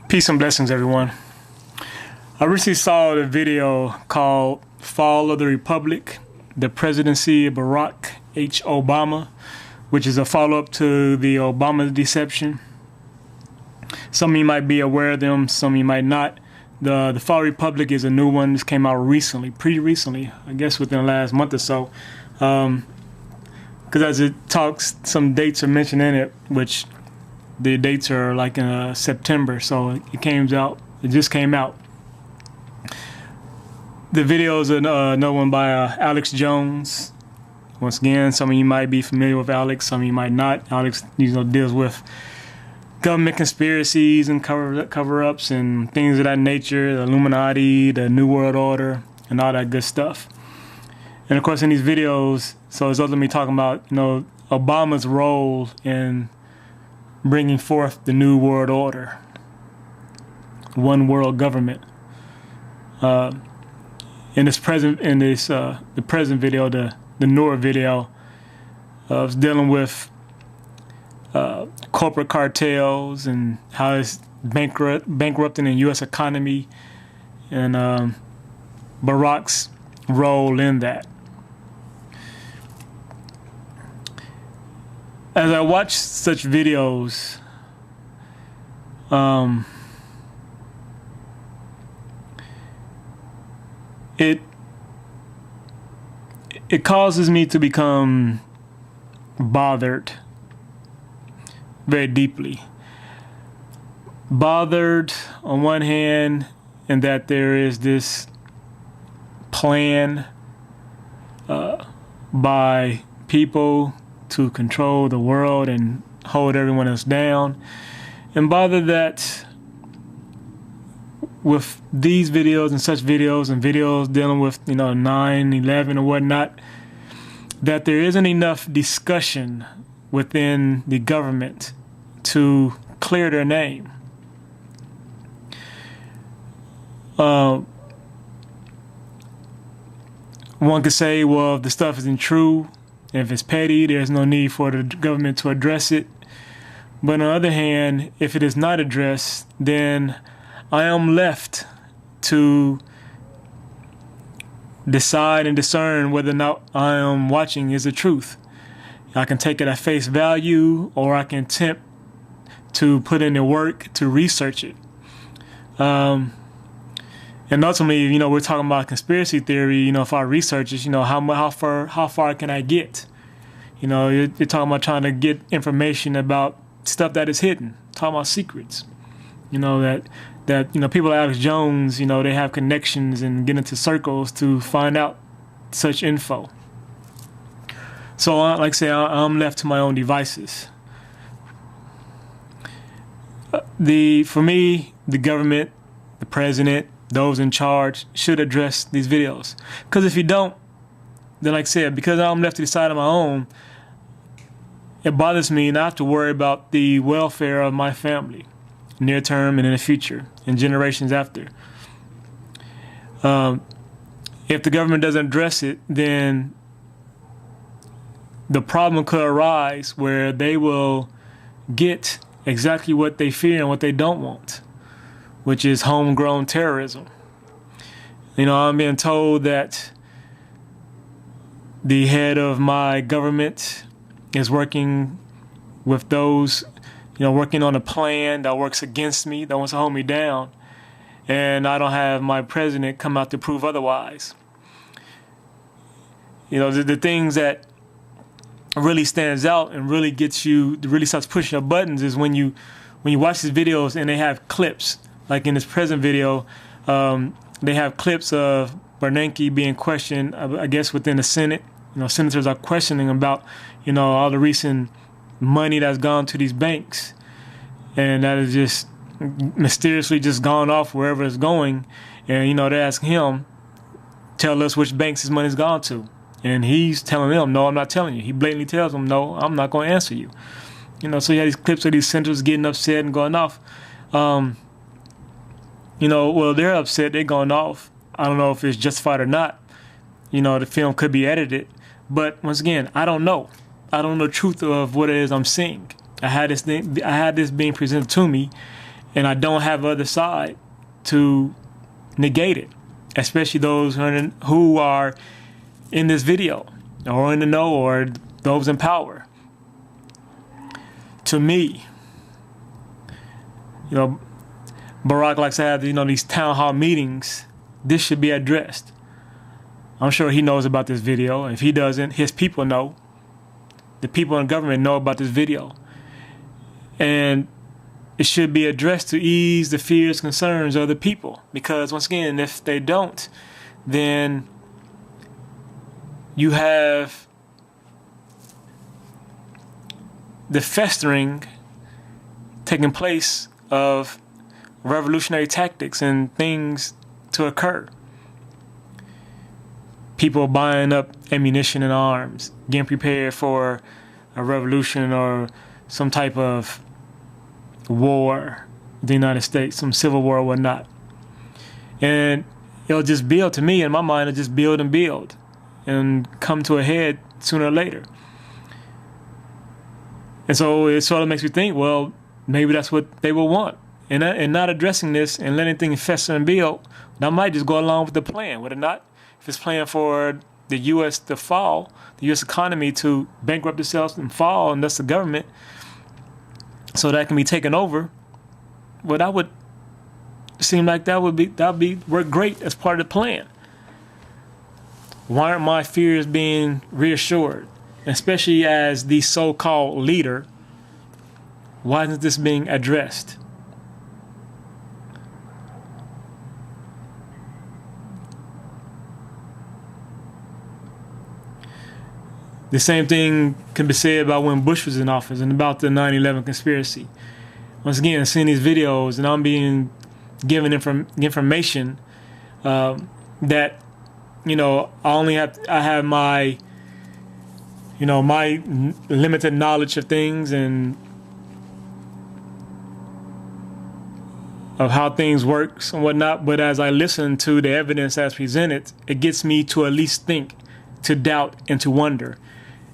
Peace and blessings, everyone. I recently saw a video called Fall of the Republic, the Presidency of Barack H. Obama, which is a follow-up to the Obama deception. Some of you might be aware of them, some of you might not. The Fall of the Republic is a new one. This came out recently, pretty recently, I guess within the last month or so. Because as it talks, some dates are mentioned in it, which the dates are like in September, so it just came out. The video is another one by Alex Jones. Once again, some of you might be familiar with Alex, some of you might not. Alex, deals with government conspiracies and cover-ups and things of that nature, the Illuminati, the New World Order, and all that good stuff. And of course, in these videos, so it's ultimately talking about, Obama's role in bringing forth the New World Order, one world government. In the present video, the newer video, was dealing with corporate cartels and how it's bankrupting the U.S. economy, and Barack's role in that. As I watch such videos, it causes me to become bothered very deeply. Bothered on one hand, in that there is this plan by people to control the world and hold everyone else down, and bothered that with these videos and such videos and videos dealing with 9/11 or whatnot, that there isn't enough discussion within the government to clear their name. One could say, well, if the stuff isn't true, if it's petty, there's no need for the government to address it. But on the other hand, if it is not addressed, then I am left to decide and discern whether or not I am watching is the truth. I can take it at face value, or I can attempt to put in the work to research it. And ultimately, we're talking about conspiracy theory. If I research it, how far can I get? You're talking about trying to get information about stuff that is hidden. Talking about secrets. That people like Alex Jones, they have connections and get into circles to find out such info. So, like I say, I'm left to my own devices. For me, the government, the president, those in charge should address these videos. Because if you don't, then like I said, because I'm left to decide on my own, it bothers me, and I have to worry about the welfare of my family, near term and in the future, and generations after. If the government doesn't address it, then the problem could arise where they will get exactly what they fear and what they don't want, which is homegrown terrorism. I'm being told that the head of my government is working with those, working on a plan that works against me, that wants to hold me down, and I don't have my president come out to prove otherwise. The things that really stands out and really really starts pushing your buttons is when you watch these videos and they have clips. Like in this present video, they have clips of Bernanke being questioned, I guess, within the Senate. Senators are questioning about, all the recent money that's gone to these banks, and that is just mysteriously just gone off wherever it's going. And, they ask him, tell us which banks this money's gone to. And he's telling them, no, I'm not telling you. He blatantly tells them, no, I'm not going to answer you. So you have these clips of these senators getting upset and going off. Well, they're upset, they're going off. I don't know if it's justified or not. The film could be edited. But once again, I don't know. I don't know the truth of what it is I'm seeing. I had this being presented to me, and I don't have the other side to negate it, especially those who are in this video or in the know or those in power. To me, Barack likes to have these town hall meetings. This should be addressed. I'm sure he knows about this video. If he doesn't, his people know. The people in government know about this video. And it should be addressed to ease the fears, concerns of the people. Because once again, if they don't, then you have the festering taking place of revolutionary tactics and things to occur. People buying up ammunition and arms, getting prepared for a revolution or some type of war in the United States, some civil war or whatnot. And it'll just build, to me, in my mind, it'll just build and come to a head sooner or later. And so it sort of makes me think, well, maybe that's what they will want. And not addressing this and letting things fester and build, that might just go along with the plan, would it not? If it's planned for the U.S. to fall, the U.S. economy to bankrupt itself and fall, and thus the government, so that can be taken over, well, that would seem like that would work great as part of the plan. Why aren't my fears being reassured? Especially as the so-called leader, why isn't this being addressed? The same thing can be said about when Bush was in office and about the 9/11 conspiracy. Once again, seeing these videos and I'm being given information that I have my my limited knowledge of things and of how things work and whatnot. But as I listen to the evidence as presented, it gets me to at least think, to doubt, and to wonder.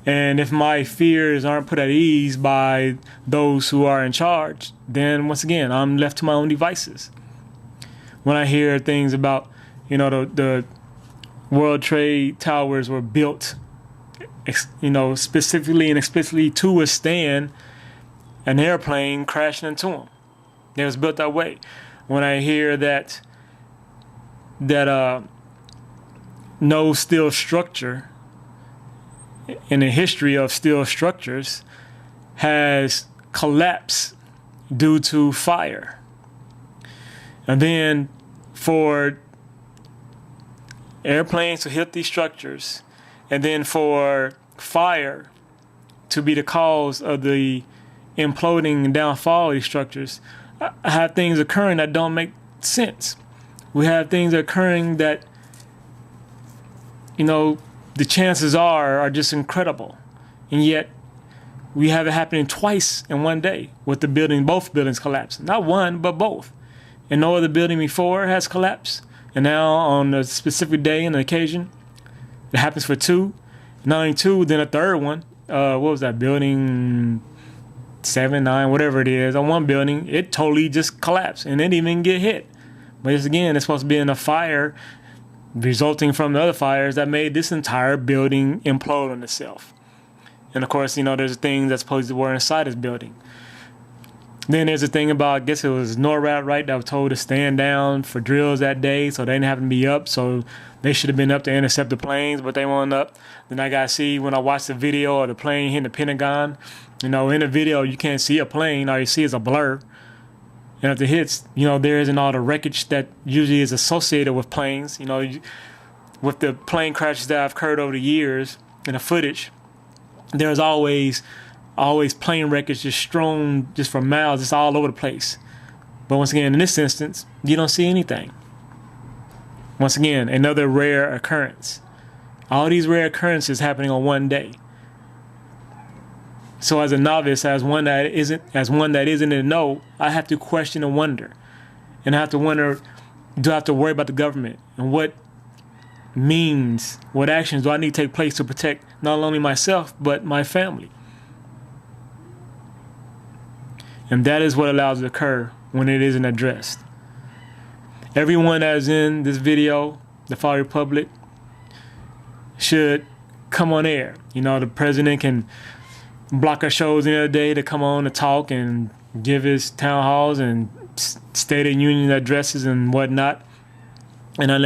And if my fears aren't put at ease by those who are in charge, then once again, I'm left to my own devices. When I hear things about, the World Trade Towers were built, specifically and explicitly to withstand an airplane crashing into them. It was built that way. When I hear that no steel structure in the history of steel structures has collapsed due to fire. And then for airplanes to hit these structures and then for fire to be the cause of the imploding and downfall of these structures, I have things occurring that don't make sense. We have things occurring that, the chances are just incredible. And yet we have it happening twice in one day with both buildings collapsing. Not one, but both. And no other building before has collapsed. And now on a specific day and occasion, it happens for two. Not only two, then a third one. What was that, building 7, 9, whatever it is, on one building, it totally just collapsed and it didn't even get hit. But it's supposed to be in a fire resulting from the other fires that made this entire building implode on itself. And of course, there's things that's supposed to were inside this building. Then there's a thing about, I guess it was NORAD, right, that was told to stand down for drills that day, so they didn't have to be up, so they should have been up to intercept the planes, but they weren't up. Then I got to see, when I watched the video of the plane hitting the Pentagon, in the video, you can't see a plane, all you see is a blur. And if it hits, there isn't all the wreckage that usually is associated with planes. With the plane crashes that have occurred over the years in the footage, there's always plane wreckage just strewn just for miles, just all over the place. But once again, in this instance, you don't see anything. Once again, another rare occurrence. All these rare occurrences happening on one day. So as a novice, as one that isn't in the know, I have to question and wonder. And I have to wonder, do I have to worry about the government? And what actions do I need to take place to protect not only myself, but my family? And that is what allows it to occur when it isn't addressed. Everyone that's in this video, the Fire Republic, should come on air. You know, the president can block our shows the other day to come on to talk and give his town halls and State of Union addresses and whatnot. And I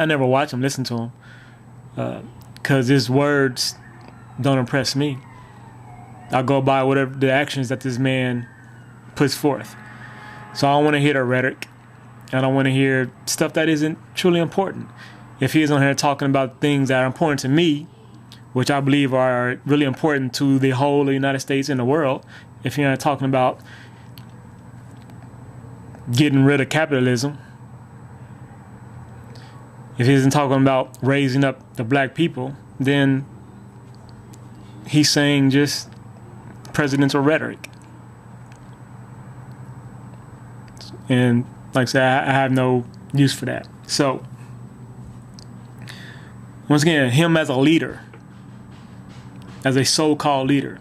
never watch him, listen to him, because his words don't impress me. I go by whatever the actions that this man puts forth. So I don't want to hear the rhetoric. I don't want to hear stuff that isn't truly important. If he's on here talking about things that are important to me, which I believe are really important to the whole of the United States and the world, if you're not talking about getting rid of capitalism, if he isn't talking about raising up the black people, then he's saying just presidential rhetoric. And like I said, I have no use for that. So, once again, him as a leader, as a so-called leader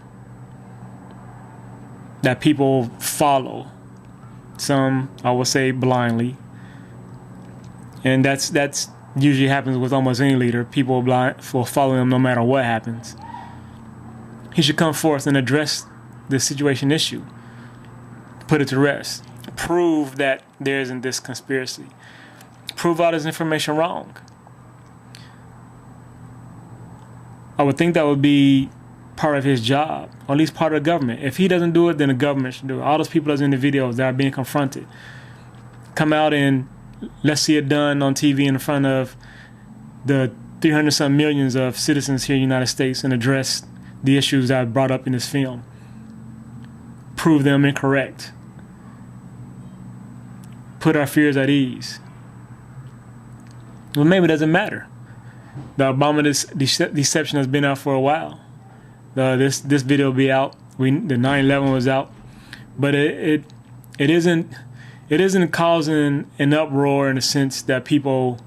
that people follow, some I would say blindly, and that's usually happens with almost any leader. People will follow him no matter what happens. He should come forth and address the situation issue, put it to rest, prove that there isn't this conspiracy, prove all this information wrong. I would think that would be part of his job, or at least part of the government. If he doesn't do it, then the government should do it. All those people that's in the videos that are being confronted, come out and let's see it done on TV in front of the 300-some millions of citizens here in the United States and address the issues that I brought up in this film. Prove them incorrect. Put our fears at ease. Well, maybe it doesn't matter. The Obama deception has been out for a while. This video will be out. The 9/11 was out, but it isn't causing an uproar in the sense that people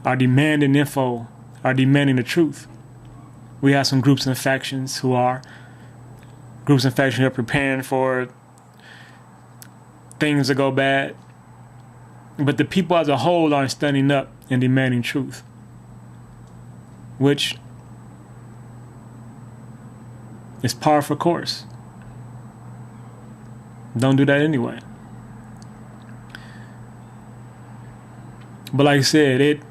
are demanding info, are demanding the truth. We have some groups and factions who are preparing for things to go bad, but the people as a whole aren't standing up and demanding truth, which is par for course. Don't do that anyway. But like I said,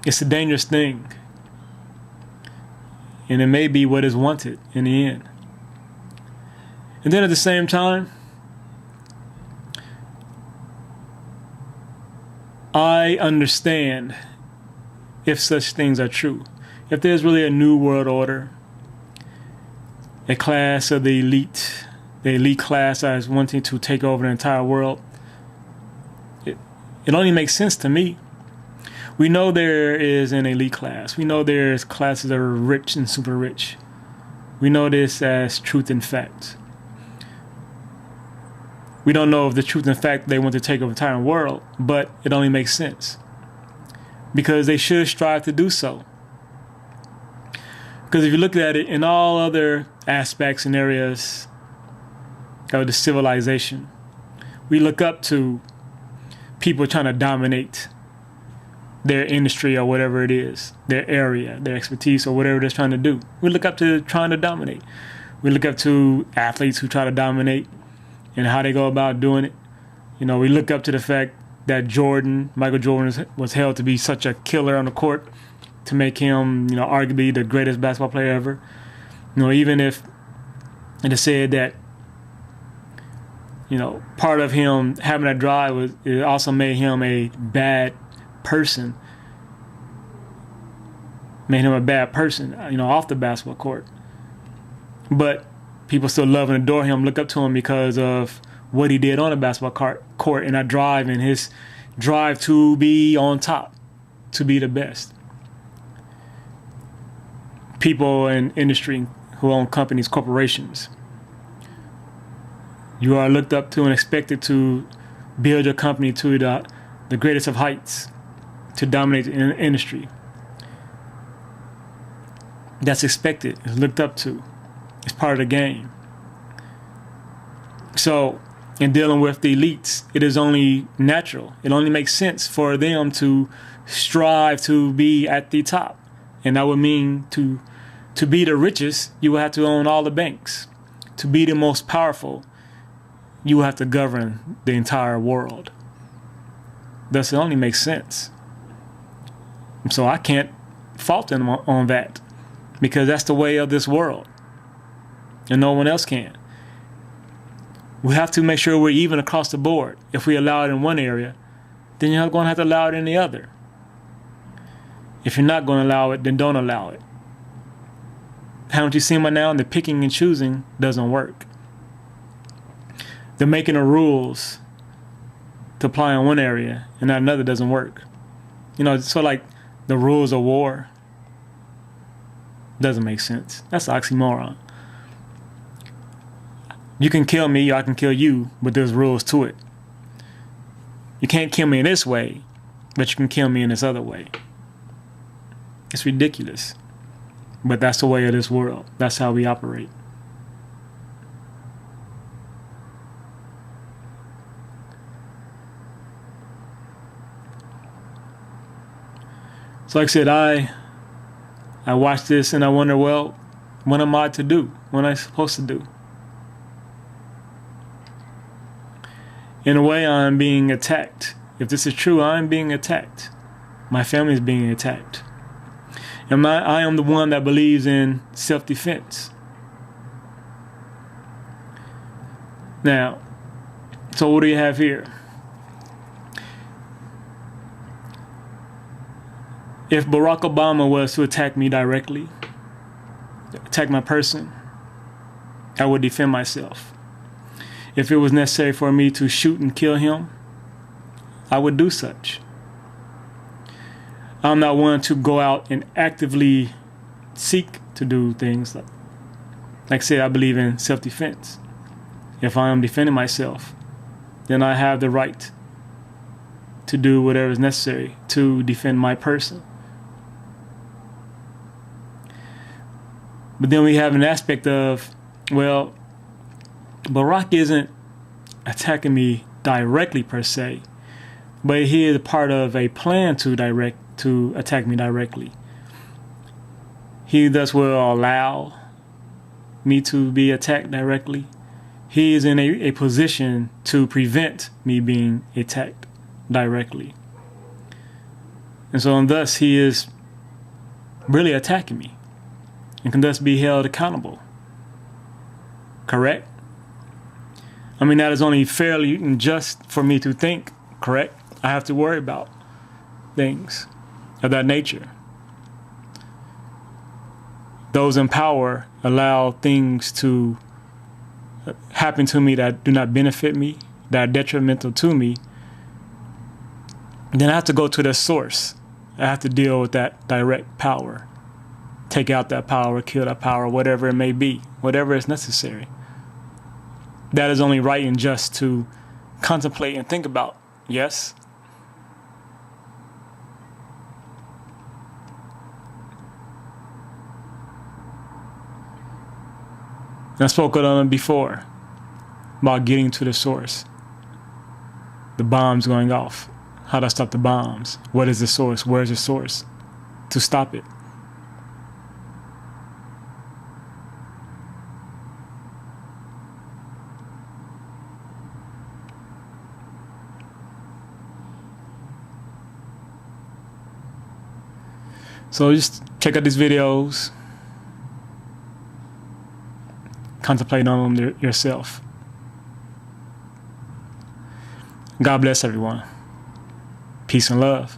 it's a dangerous thing, and it may be what is wanted in the end. And then at the same time, I understand if such things are true. If there's really a new world order, a class of the elite class that is wanting to take over the entire world, it only makes sense to me. We know there is an elite class. We know there's classes that are rich and super rich. We know this as truth and fact. We don't know if the truth and fact they want to take over the entire world, but it only makes sense because they should strive to do so. Because if you look at it in all other aspects and areas of the civilization, we look up to people trying to dominate their industry or whatever it is, their area, their expertise or whatever they're trying to do. We look up to trying to dominate. We look up to athletes who try to dominate and how they go about doing it. You know, we look up to the fact that Michael Jordan was held to be such a killer on the court to make him, you know, arguably the greatest basketball player ever. You know, even if it is said that, you know, part of him having that drive it also made him a bad person. Made him a bad person, you know, off the basketball court. But people still love and adore him, look up to him because of what he did on the basketball court and that drive and his drive to be on top, to be the best. People in industry who own companies, corporations, you are looked up to and expected to build your company to the greatest of heights, to dominate the industry. That's expected, it's looked up to. It's part of the game. So in dealing with the elites, it is only natural. It only makes sense for them to strive to be at the top. And that would mean to be the richest, you will have to own all the banks. To be the most powerful, you will have to govern the entire world. Thus, it only makes sense. So I can't fault them on that, because that's the way of this world, and no one else can. We have to make sure we're even across the board. If we allow it in one area, then you're going to have to allow it in the other. If you're not going to allow it, then don't allow it. Haven't you seen by now? The picking and choosing doesn't work. The making of rules to apply in one area and not another doesn't work. You know, it's sort of like the rules of war. Doesn't make sense. That's an oxymoron. You can kill me, I can kill you, but there's rules to it. You can't kill me in this way, but you can kill me in this other way. It's ridiculous. But that's the way of this world. That's how we operate. So like I said, I watch this and I wonder, well, what am I to do? What am I supposed to do? In a way, I'm being attacked. If this is true, I'm being attacked. My family is being attacked. And I am the one that believes in self-defense. Now, so what do you have here? If Barack Obama was to attack me directly, attack my person, I would defend myself. If it was necessary for me to shoot and kill him, I would do such. I'm not one to go out and actively seek to do things. Like I said, I believe in self-defense. If I am defending myself, then I have the right to do whatever is necessary to defend my person. But then we have an aspect of, well, Barack isn't attacking me directly per se, but he is part of a plan to attack me directly. He thus will allow me to be attacked directly. He is in a position to prevent me being attacked directly. And so and thus he is really attacking me and can thus be held accountable. Correct? I mean, that is only fairly and just for me to think, correct? I have to worry about things of that nature. Those in power allow things to happen to me that do not benefit me, that are detrimental to me. Then I have to go to the source. I have to deal with that direct power. Take out that power, kill that power, whatever it may be, whatever is necessary. That is only right and just to contemplate and think about. Yes? I spoke on it before about getting to the source. The bombs going off. How to stop the bombs. What is the source? Where is the source? To stop it. So just check out these videos. Contemplate on them yourself. God bless everyone. Peace and love.